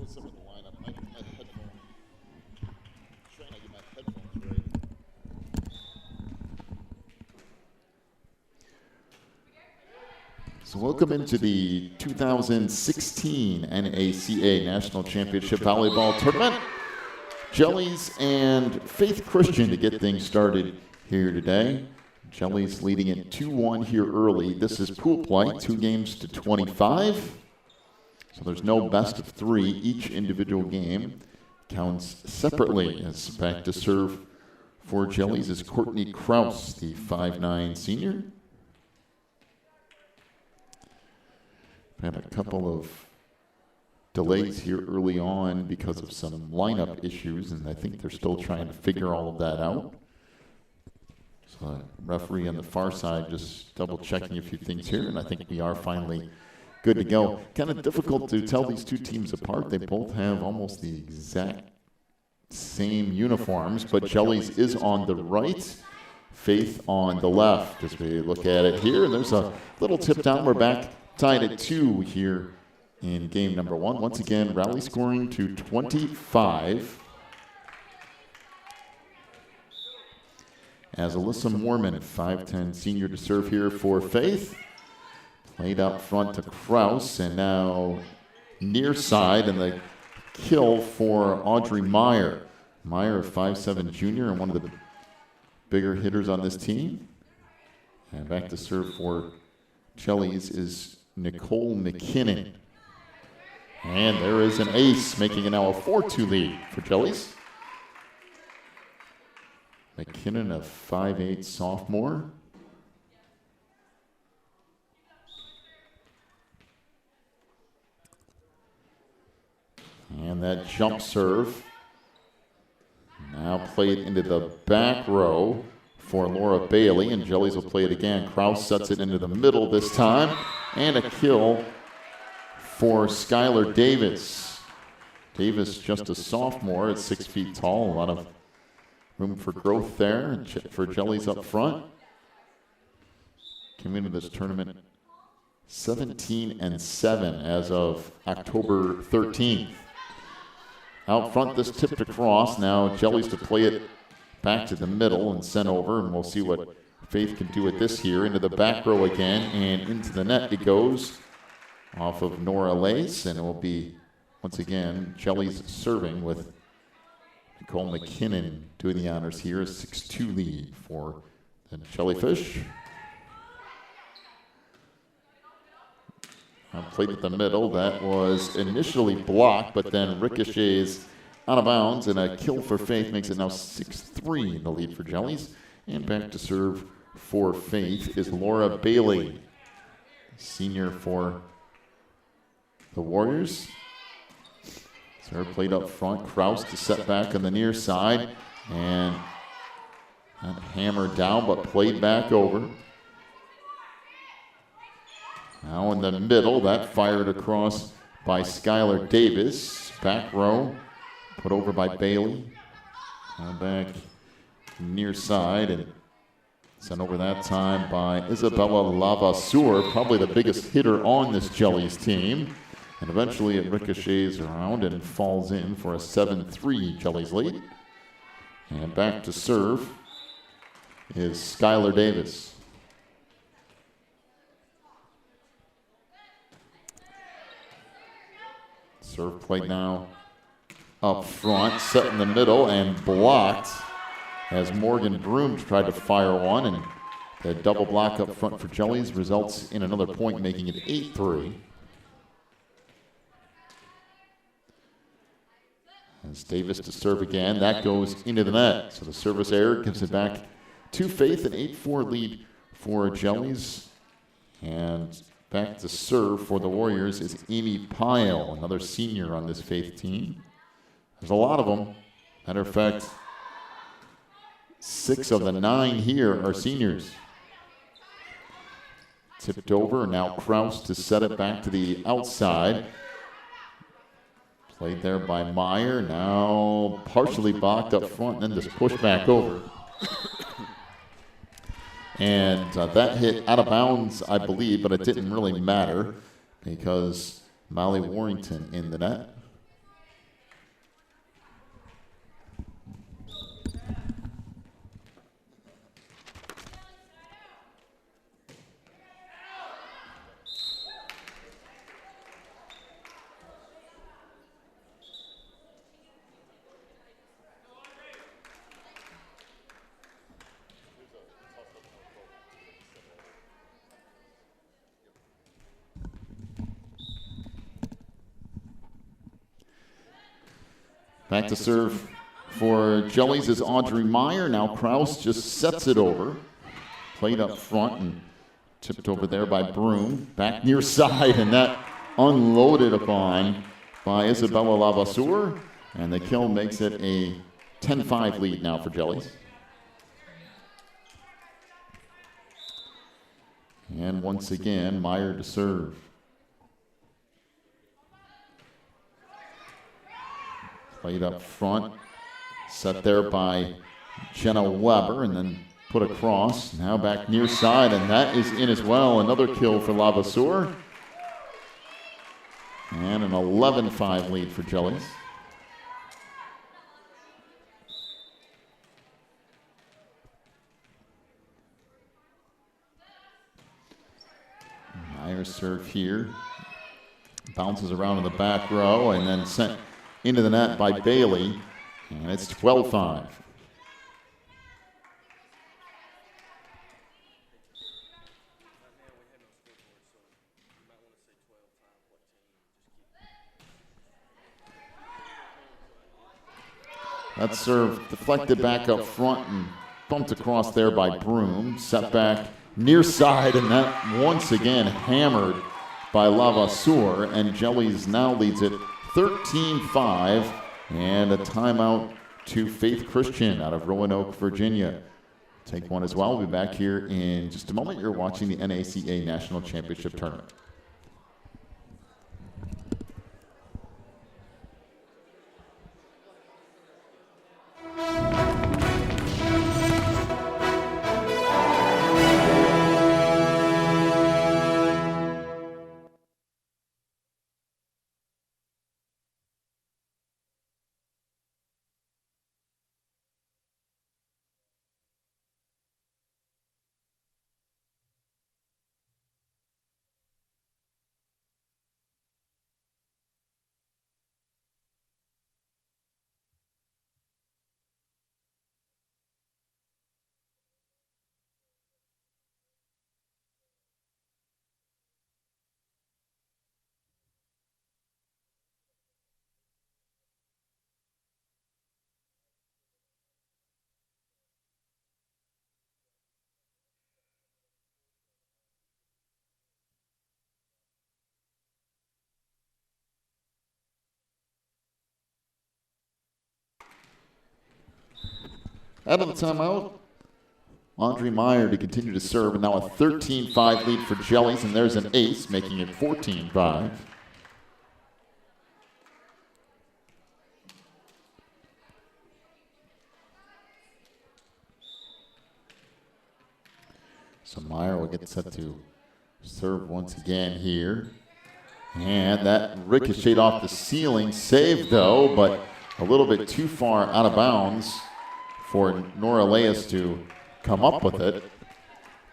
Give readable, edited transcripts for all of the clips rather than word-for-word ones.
some of the lineup. My headphones. Trying to get my headphones right. So welcome into the 2016 NACA National Championship Volleyball Tournament. Jellies and Faith Christian to get things started here today. Jellies leading it 2-1 here early. This is pool play, 2 games to 25. So there's no best of 3. Each individual game counts separately. As back to serve for Jellies is Courtney Kraus, the 5'9" senior. Had a couple of delays here early on because of some lineup issues, and I think they're still trying to figure all of that out. So referee on the far side just double checking a few things here, and I think we are finally good to go. Kind of difficult to tell these two teams apart. They both have almost the exact same uniforms, but Jellies is on the right, Faith on the left as we look at it here. And there's a little tip down. We're back tied at 2 here in game number 1. Once again, rally scoring to 25. As Alyssa Moorman, 5'10" senior to serve here for Faith. Played out front to Kraus, and now near side, and the kill for Audrey Meyer. Meyer, a 5'7" junior and one of the bigger hitters on this team. And back to serve for Jellies is Nicole McKinnon. And there is an ace, making it now a 4-2 lead for Jellies. McKinnon, a 5'8" sophomore. And that jump serve now played into the back row for Laura Bailey, and Jellies will play it again. Kraus sets it into the middle this time, and a kill for Skylar Davis. Davis, just a sophomore at 6 feet tall. A lot of room for growth there for Jellies up front. Came into this tournament 17-7 as of October 13th. Out front, this tipped across. Now Jellies to play it back to the middle and sent over, and we'll see what Faith can do with this here. Into the back row again, and into the net it goes off of Nora Lace, and it will be, once again, Jellies serving with Nicole McKinnon doing the honors here. A 6-2 lead for the Jellyfish. Played at the middle. That was initially blocked, but then ricochets out of bounds, and a kill for Faith makes it now 6-3 in the lead for Jellies. And back to serve for Faith is Laura Bailey, senior for the Warriors. Serve played up front. Kraus to set back on the near side, and not hammered down, but played back over. Now in the middle, that fired across by Skylar Davis. Back row, put over by Bailey. Now back near side, and sent over that time by Isabella Lavasseur, probably the biggest hitter on this Jellies team. And eventually it ricochets around and falls in for a 7-3 Jellies lead. And back to serve is Skylar Davis. Serve play now up front, set in the middle, and blocked as Morgan Broom tried to fire one, and the double block up front for Jellies results in another point, making it 8-3. As Davis to serve again, that goes into the net. So the service error gives it back to Faith, an 8-4 lead for Jellies. And back to serve for the Warriors is Amy Pyle, another senior on this Faith team. There's a lot of them. Matter of fact, 6 of the 9 here are seniors. Tipped over, now Kraus to set it back to the outside. Played there by Meyer, now partially blocked up front, and then just pushed back over. And that hit out of bounds, I believe, but it didn't really matter because Molly Warrington in the net. Back to serve for Jellies is Audrey Meyer. Now Kraus just sets it over. Played up front and tipped over there by Broom. Back near side, and that unloaded upon by Isabella Lavasseur. And the kill makes it a 10-5 lead now for Jellies. And once again, Meyer to serve. Played up front, set there by Jenna Weber, and then put across. Now back near side, and that is in as well. Another kill for Lavasseur. And an 11-5 lead for Jellies. Myers serve here. Bounces around in the back row and then sent into the net by Bailey. And it's 12-5. That serve deflected back up front and bumped across there by Broom. Set back near side, and that once again hammered by Lavasseur. And Jellies now leads it 13-5, and a timeout to Faith Christian out of Roanoke, Virginia. Take one as well. We'll be back here in just a moment. You're watching the NACA National Championship Tournament. Out of the timeout, Audrey Meyer to continue to serve, and now a 13-5 lead for Jellies, and there's an ace, making it 14-5. So Meyer will get set to serve once again here. And that ricocheted off the ceiling, saved though, but a little bit too far out of bounds for Nora Leas to come up with it.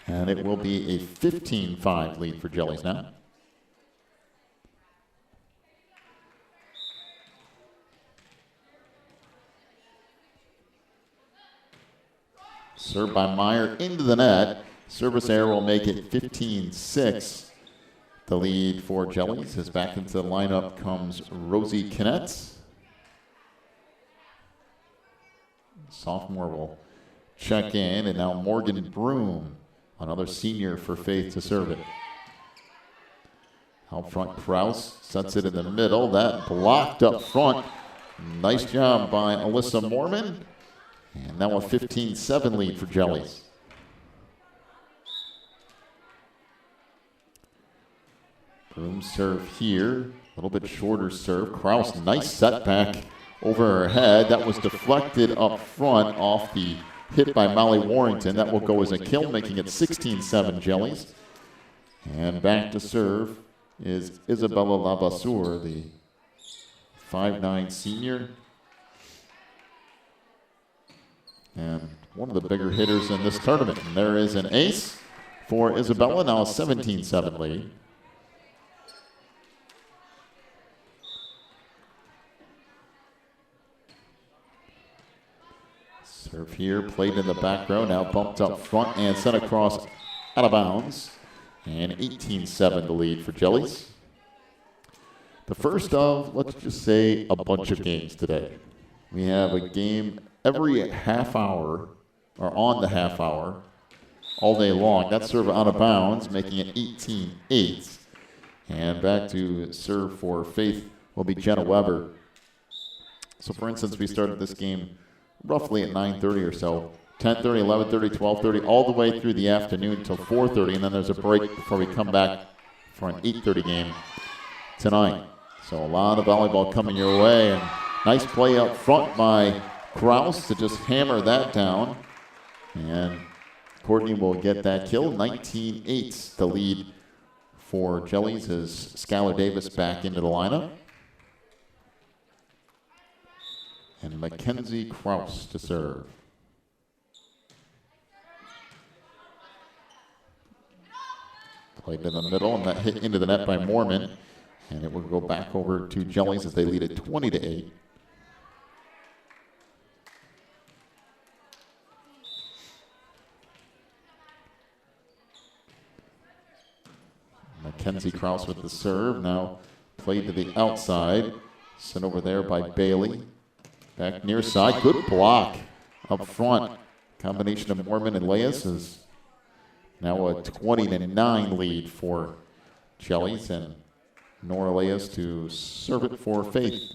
And it will be a 15-5 lead for Jellies now. Served by Meyer into the net. Service error will make it 15-6. The lead for Jellies as back into the lineup comes Rosie Kinnett. Sophomore will check in, and now Morgan Broom, another senior for Faith to serve it. Out front, Kraus sets it in the middle. That blocked up front. Nice job by Alyssa Mormon. And now a 15-7 lead for Jellies. Broom serve here, a little bit shorter serve. Kraus, nice setback over her head. That was deflected up front off the hit by Molly Warrington. That will go as a kill, making it 16-7 Jellies. And back to serve is Isabella Lavasseur, the 5'9" senior. And one of the bigger hitters in this tournament. And there is an ace for Isabella, now a 17-7 lead. Serve here, played in the back row, now bumped up front and sent across out of bounds. And 18-7 the lead for Jellies. The first of, let's just say, a bunch of games today. We have a game every half hour, or on the half hour, all day long. That serve out of bounds, making it 18-8. And back to serve for Faith will be Jenna Weber. So, for instance, we started this game roughly at 9:30 or so. 10:30, 11:30, 12:30, all the way through the afternoon until 4:30, and then there's a break before we come back for an 8:30 game tonight. So a lot of volleyball coming your way, and nice play up front by Kraus to just hammer that down. And Courtney will get that kill. 19-8 the lead for Jellies as Skylar Davis back into the lineup. And Mackenzie Kraus to serve. Played in the middle, and that hit into the net by Mormon. And it will go back over to Jellies as they lead it 20-8. Mackenzie Kraus with the serve. Now played to the outside. Sent over there by Bailey. Back near side. Good block up front. Combination of Mormon and Leas is now a 20-9 lead for Jellies, and Nora Leas to serve it for Faith.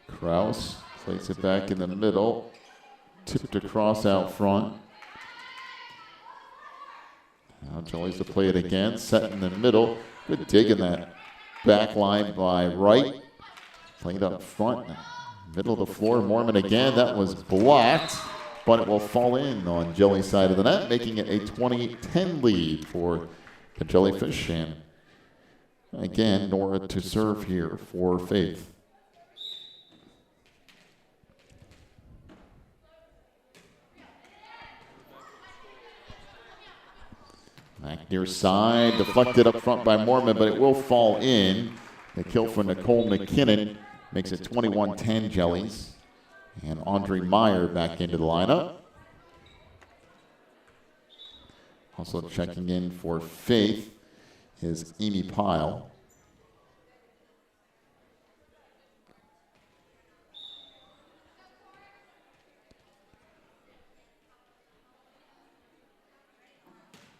Kraus plays it back in the middle. Tipped across out front. Now Jellies to play it again. Set in the middle. Good dig in that back line by Wright. Played up front. Middle of the floor, Mormon again. That was blocked, but it will fall in on Jelly's side of the net, making it a 20-10 lead for the Jellyfish. And again, Nora to serve here for Faith. Back near side, deflected up front by Mormon, but it will fall in. The kill for Nicole McKinnon makes it 21-10 Jellies. And Andre Meyer back into the lineup. Also checking in for Faith is Amy Pyle.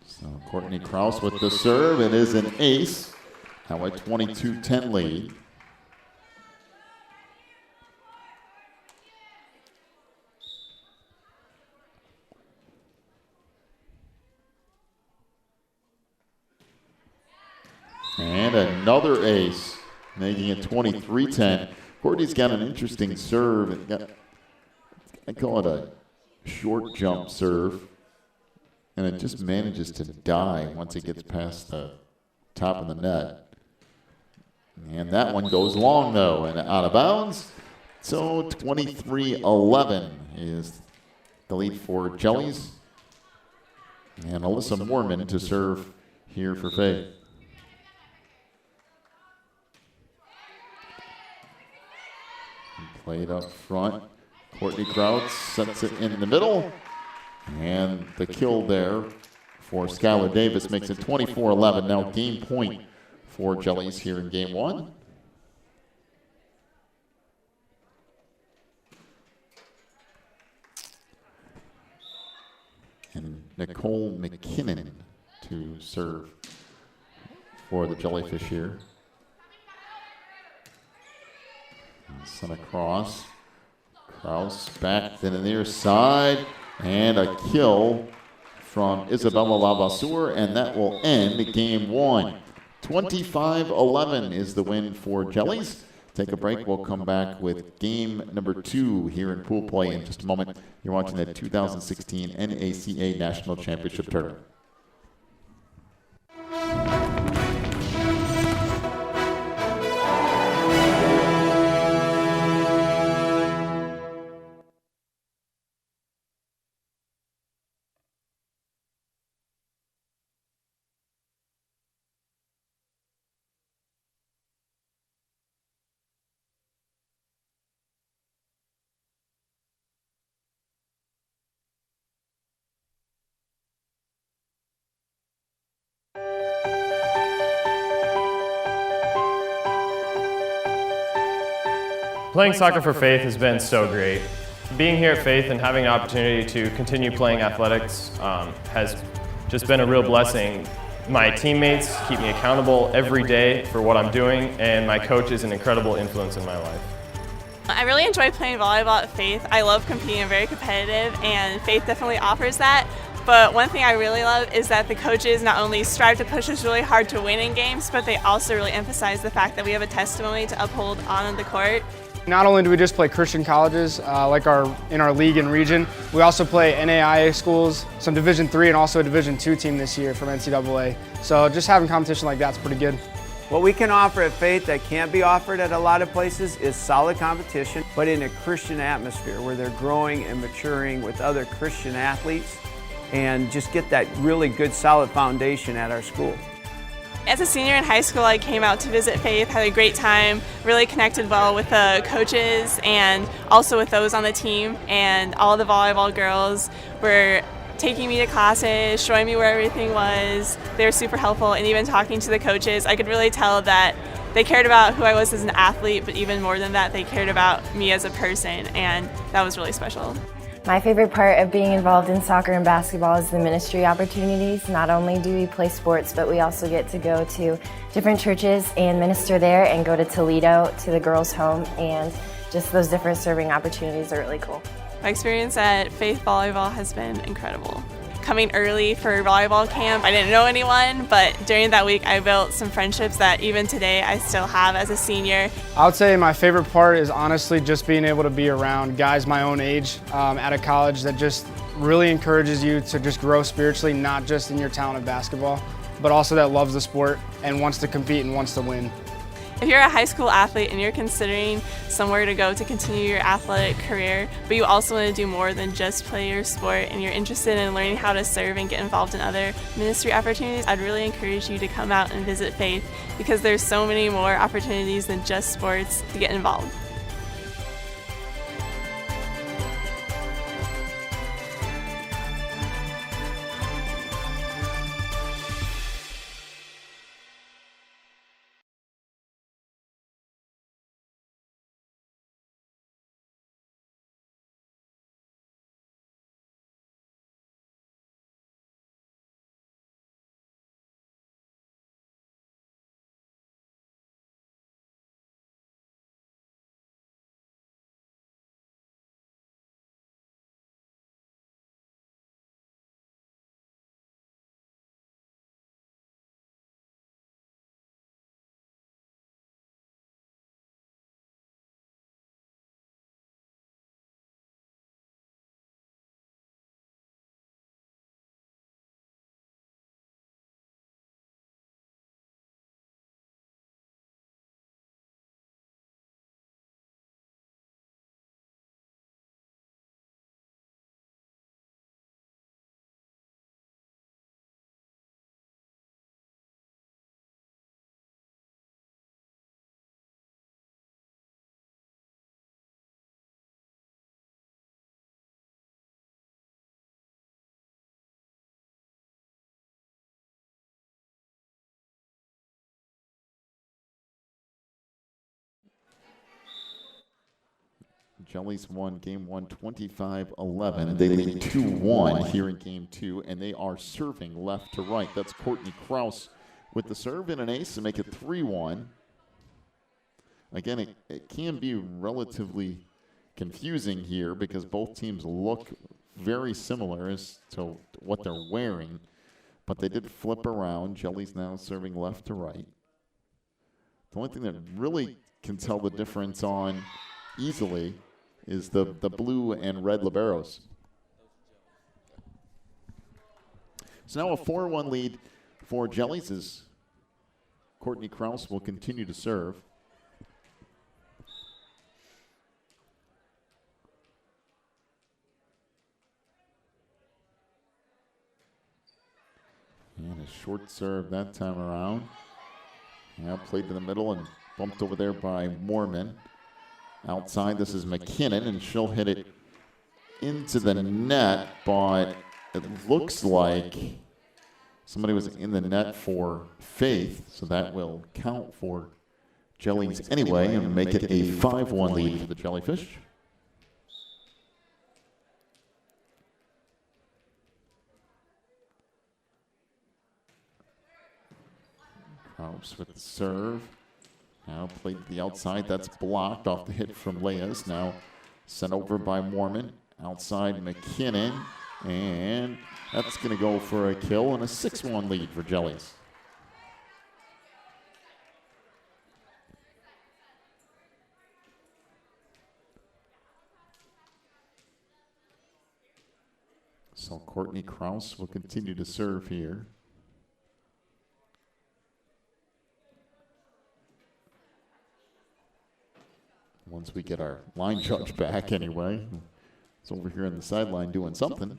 So Courtney Kraus with the serve. It is an ace. Now a 22-10 lead. And another ace, making it 23-10. Courtney's got an interesting serve. I call it a short jump serve. And it just manages to die once it gets past the top of the net. And that one goes long, though, and out of bounds. So 23-11 is the lead for Jellies. And Alyssa Mormon to serve here for Faith. Played up front. Courtney Kraus sets it in the middle. And the kill there for Skylar Davis makes it 24-11. Now game point for Jellies here in game one. And Nicole McKinnon to serve for the Jellyfish here. Sent across. Kraus back to the near side. And a kill from Isabella Lavasseur, and that will end game one. 25-11 is the win for Jellies. Take a break. We'll come back with game number 2 here in pool play in just a moment. You're watching the 2016 NACA National Championship Tournament. Playing soccer for Faith has been so great. Being here at Faith and having an opportunity to continue playing athletics has just been a real blessing. My teammates keep me accountable every day for what I'm doing, and my coach is an incredible influence in my life. I really enjoy playing volleyball at Faith. I love competing. I'm very competitive, and Faith definitely offers that. But one thing I really love is that the coaches not only strive to push us really hard to win in games, but they also really emphasize the fact that we have a testimony to uphold on the court. Not only do we just play Christian colleges like in our league and region, we also play NAIA schools, some Division III and also a Division II team this year from NCAA. So just having competition like that's pretty good. What we can offer at Faith that can't be offered at a lot of places is solid competition, but in a Christian atmosphere where they're growing and maturing with other Christian athletes and just get that really good solid foundation at our school. As a senior in high school, I came out to visit Faith, had a great time, really connected well with the coaches and also with those on the team, and all the volleyball girls were taking me to classes, showing me where everything was. They were super helpful, and even talking to the coaches, I could really tell that they cared about who I was as an athlete, but even more than that, they cared about me as a person, and that was really special. My favorite part of being involved in soccer and basketball is the ministry opportunities. Not only do we play sports, but we also get to go to different churches and minister there, and go to Toledo to the girls' home, and just those different serving opportunities are really cool. My experience at Faith Volleyball has been incredible. Coming early for volleyball camp, I didn't know anyone, but during that week I built some friendships that even today I still have as a senior. I would say my favorite part is honestly just being able to be around guys my own age at a college that just really encourages you to just grow spiritually, not just in your talent of basketball, but also that loves the sport and wants to compete and wants to win. If you're a high school athlete and you're considering somewhere to go to continue your athletic career, but you also want to do more than just play your sport and you're interested in learning how to serve and get involved in other ministry opportunities, I'd really encourage you to come out and visit Faith, because there's so many more opportunities than just sports to get involved. Jellies won game 1 25-11. They lead 2-1 here in game 2, and they are serving left to right. That's Courtney Kraus with the serve and an ace to make it 3-1. Again, it can be relatively confusing here because both teams look very similar as to what they're wearing, but they did flip around. Jellies now serving left to right. The only thing that really can tell the difference on easily is the blue and red liberos. So now a 4-1 lead for Jellies as Courtney Kraus will continue to serve. And a short serve that time around. Now played to the middle and bumped over there by Moorman. Outside, this is McKinnon, and she'll hit it into the net, but it looks like somebody was in the net for Faith, so that will count for Jellies anyway and make it a 5-1 lead for the Jellyfish. Kraus with the serve. Now played to the outside. That's blocked off the hit from Leas. Now sent over by Mormon. Outside McKinnon. And that's going to go for a kill and a 6-1 lead for Jellies. So Courtney Kraus will continue to serve here. Once we get our line judge back anyway. It's over here on the sideline doing something.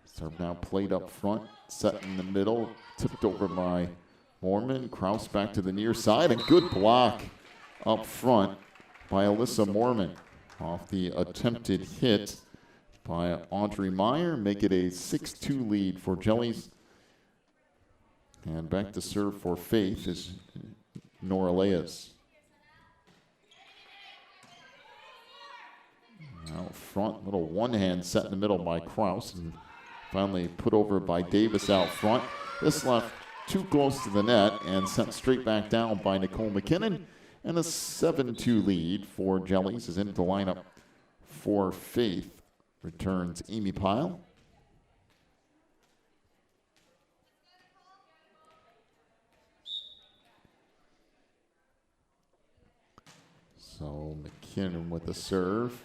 Serve now played up front, set in the middle, tipped over by Mormon. Kraus back to the near side, and good block up front by Alyssa Mormon. Off the attempted hit by Audrey Meyer, make it a 6-2 lead for Jellies. And back to serve for Faith is Nora Leas. Out front, little one-hand set in the middle by Kraus, and finally put over by Davis out front. This left too close to the net and sent straight back down by Nicole McKinnon. And a 7-2 lead for Jellies is into the lineup for Faith. Returns Amy Pyle. So McKinnon with the serve.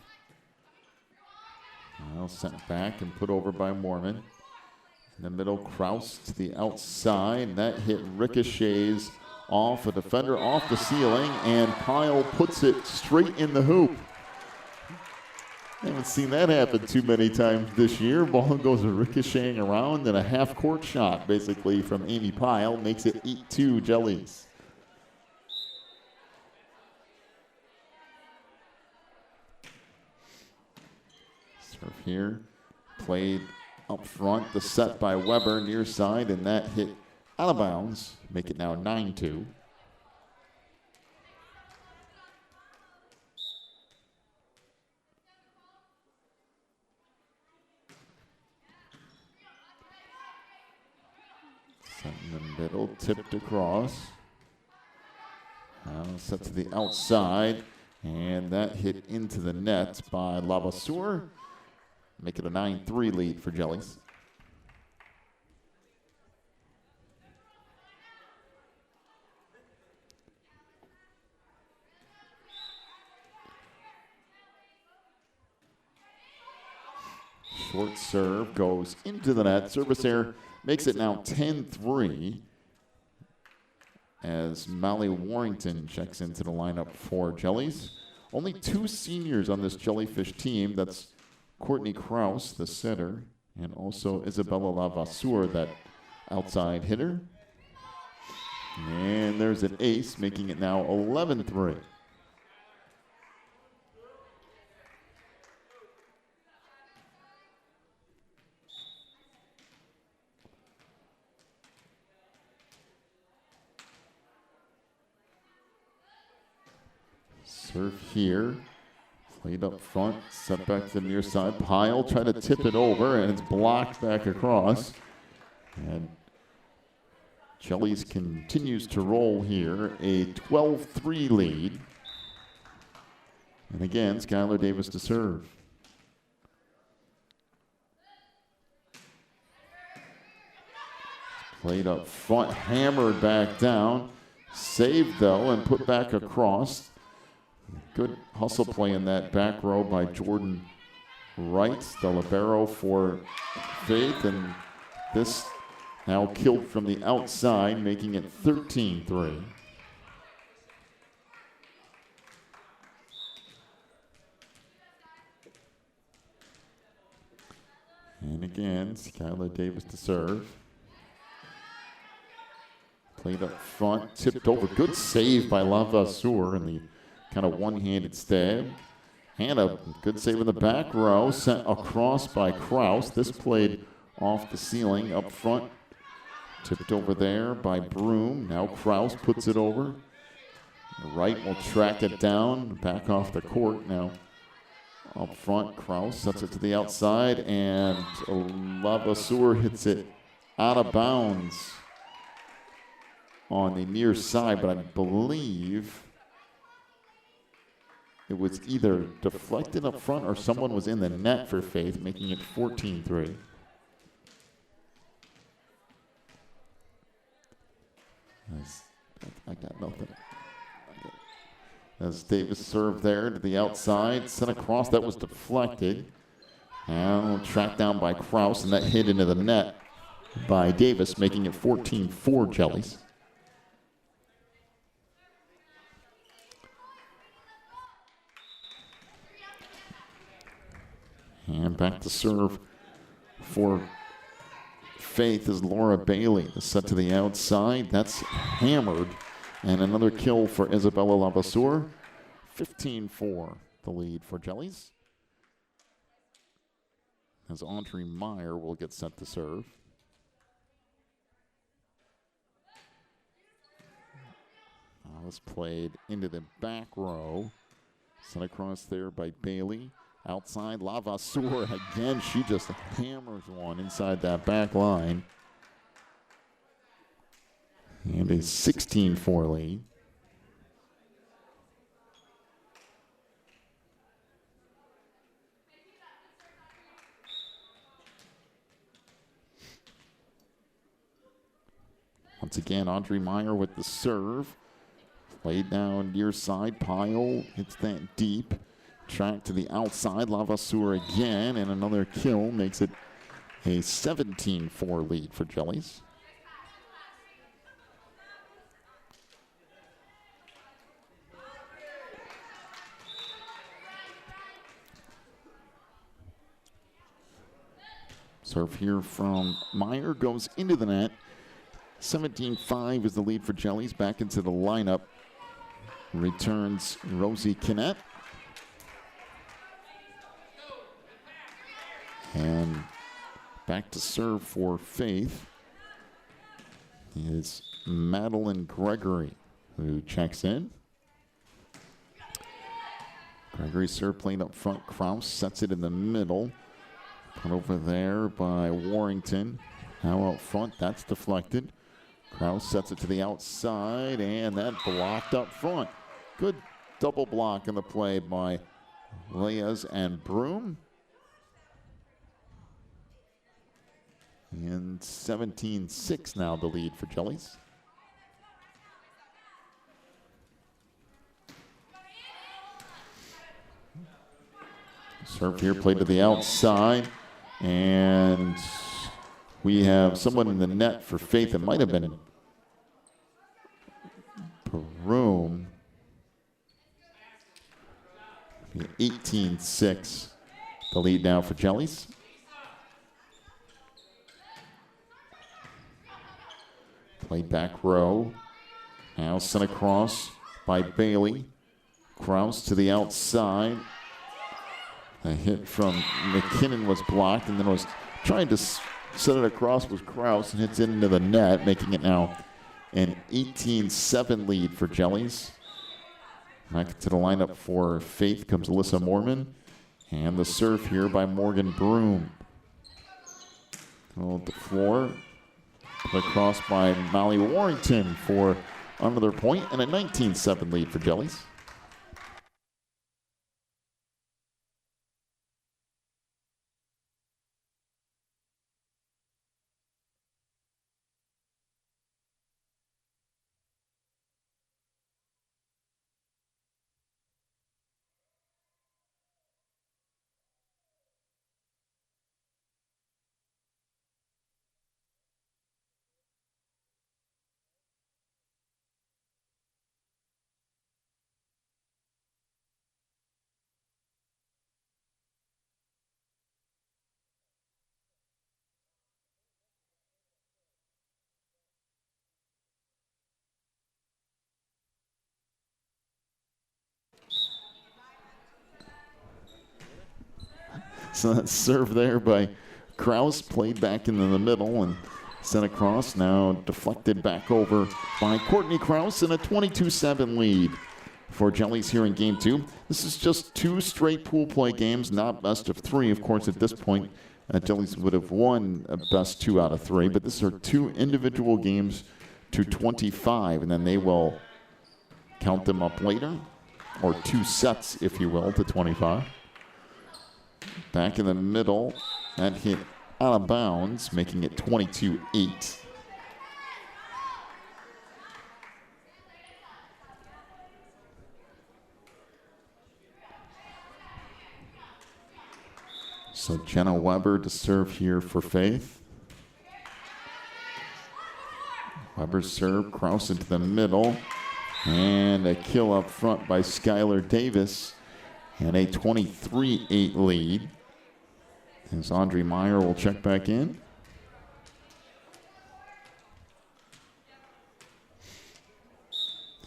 Now sent back and put over by Mormon. In the middle, Kraus to the outside. That hit ricochets off a defender, off the ceiling, and Pyle puts it straight in the hoop. Haven't seen that happen too many times this year. Ball goes ricocheting around, and a half-court shot, basically, from Amy Pyle makes it 8-2 Jellies. Serve here, played up front, the set by Weber near side, and that hit out of bounds, make it now 9-2. Set in the middle, tipped across. Now set to the outside, and that hit into the net by Lavasseur. Make it a 9-3 lead for Jellies. Short serve goes into the net. Service error makes it now 10-3 as Molly Warrington checks into the lineup for Jellies. Only 2 seniors on this Jellyfish team. That's Courtney Kraus, the setter, and also Isabella Lavasseur, that outside hitter. And there's an ace, making it now 11-3. Serve here, played up front, set back to the near side. Pyle tried to tip it over, and it's blocked back across. And Jellies continues to roll here, a 12-3 lead. And again, Skylar Davis to serve. Played up front, hammered back down, saved though, and put back across. Good hustle play in that back row by Jordan Wright, the libero for Faith, and this now killed from the outside, making it 13-3. And again, Skylar Davis to serve. Played up front, tipped over. Good save by Lavasseur in the kind of one-handed stab. Hannah, good save in the back row, sent across by Kraus. This played off the ceiling up front Tipped over there by Broom. Now Kraus puts it over. Right will track it down, back off the court now. Up front, Kraus sets it to the outside, and Lavaseur hits it out of bounds on the near side, but I believe it was either deflected up front or someone was in the net for Faith, making it 14-3. I got nothing. As Davis served there to the outside, sent across, that was deflected. And tracked down by Kraus, and that hit into the net by Davis, making it 14-4 Jellies. And back to serve for Faith is Laura Bailey. Set to the outside. That's hammered. And another kill for Isabella Lavaseur. 15-4 the lead for Jellies. As Audrey Meyer will get set to serve. This played into the back row. Sent across there by Bailey. Outside, Lavaseur again. She just hammers one inside that back line. And a 16-4 lead. Once again, Audrey Meyer with the serve. Played down near side. Pyle hits that deep. Track to the outside. Lavaseur again, and another kill makes it a 17-4 lead for Jellies. Serve here from Meyer goes into the net. 17-5 is the lead for Jellies. Back into the lineup. Returns Rosie Kinnett. And back to serve for Faith is Madeline Gregory, who checks in. Gregory serve playing up front. Kraus sets it in the middle. Put over there by Warrington. Now out front, that's deflected. Kraus sets it to the outside, and that blocked up front. Good double block in the play by Leas and Broom. And 17-6 now the lead for Jellies. Serve here, played to the outside. And we have someone in the net for Faith. It might have been Broom. 18-6 the lead now for Jellies. Played back row. Now sent across by Bailey. Kraus to the outside. A hit from McKinnon was blocked, and then was trying to set it across was Kraus, and hits it into the net, making it now an 18-7 lead for Jellies. Back to the lineup for Faith comes Alyssa Moorman. And the serve here by Morgan Broom. The floor. Put across by Molly Warrington for another point, and a 19-7 lead for Jellies. So that serve there by Kraus, played back into the middle, and Sent across, now deflected back over by Courtney Krause, and a 22-7 lead for Jellies here in game 2. This is just 2 straight pool play games, not best of 3. Of course, at this point, Jellies would have won a best 2 out of 3, but these are 2 individual games to 25, and then they will count them up later, or 2 sets, if you will, to 25. Back in the middle, that hit out of bounds, making it 22-8. So Jenna Weber to serve here for Faith. Weber's serve, Krause into the middle, and a kill up front by Skylar Davis, and a 23-8 lead. As Andre Meyer will check back in.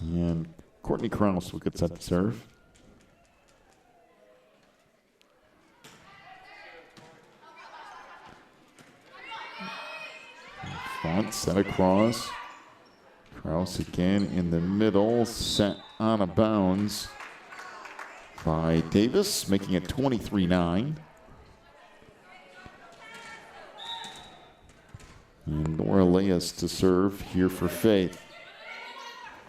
And Courtney Krause will get set to serve. Front, set across. Krause again in the middle, set out of bounds by Davis, making it 23-9. And Nora Leas to serve here for Faith.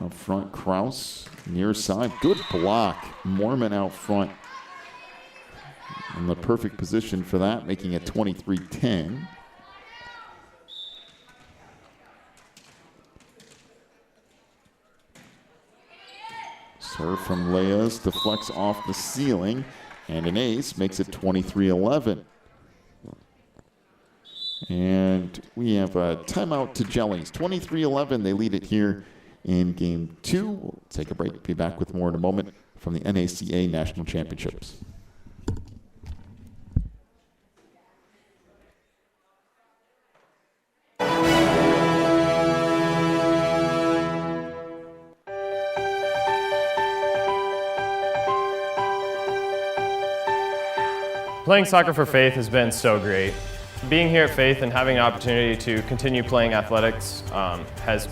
Up front, Krause, near side, good block. Mormon out front in the perfect position for that, making it 23-10. Serve from Leas, deflects off the ceiling, and an ace makes it 23-11. And we have a timeout to Jellies. 23-11, they lead it here in game 2. We'll take a break, be back with more in a moment from the NACA National Championships. Playing soccer for Faith has been so great. Being here at Faith and having an opportunity to continue playing athletics has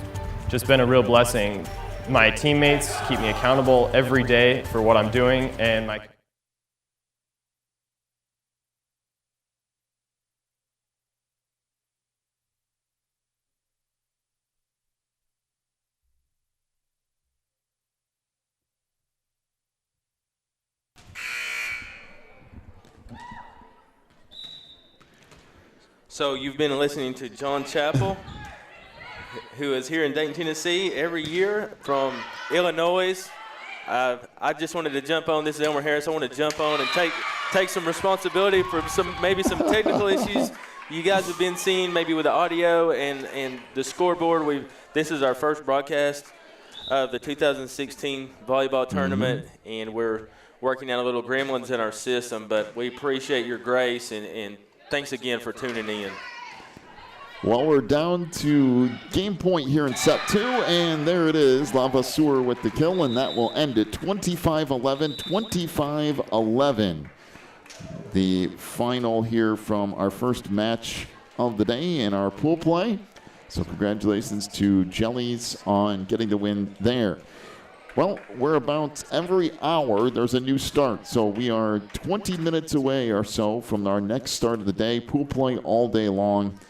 just been a real blessing. My teammates keep me accountable every day for what I'm doing, and my So you've been listening to John Chappell, who is here in Dayton, Tennessee every year from Illinois. I just wanted to jump on. This is Elmer Harris. I want to jump on and take some responsibility for maybe some technical issues you guys have been seeing, maybe with the audio and the scoreboard. This is our first broadcast of the 2016 volleyball tournament, and we're working out a little gremlins in our system, but we appreciate your grace and thanks again for tuning in. Well, we're down to game point here in set 2, and there it is, Lavasseur with the kill, and that will end it 25-11, 25-11. The final here from our first match of the day in our pool play. So congratulations to Jellies on getting the win there. Well, we're about every hour there's a new start. So we are 20 minutes away or so from our next start of the day. Pool play all day long,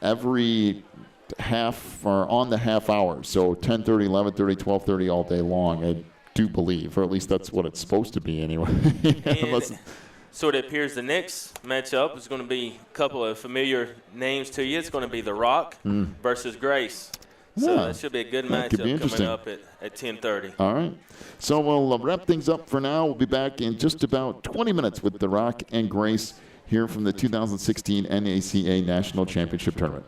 every half or on the half hour. So 10:30, 11:30, 12:30 all day long, I do believe, or at least that's what it's supposed to be anyway. So it appears the next matchup is going to be a couple of familiar names to you. It's going to be The Rock versus Grace. So that should be a good matchup coming up at 10:30. All right. So we'll wrap things up for now. We'll be back in just about 20 minutes with The Rock and Grace here from the 2016 NACA National Championship Tournament.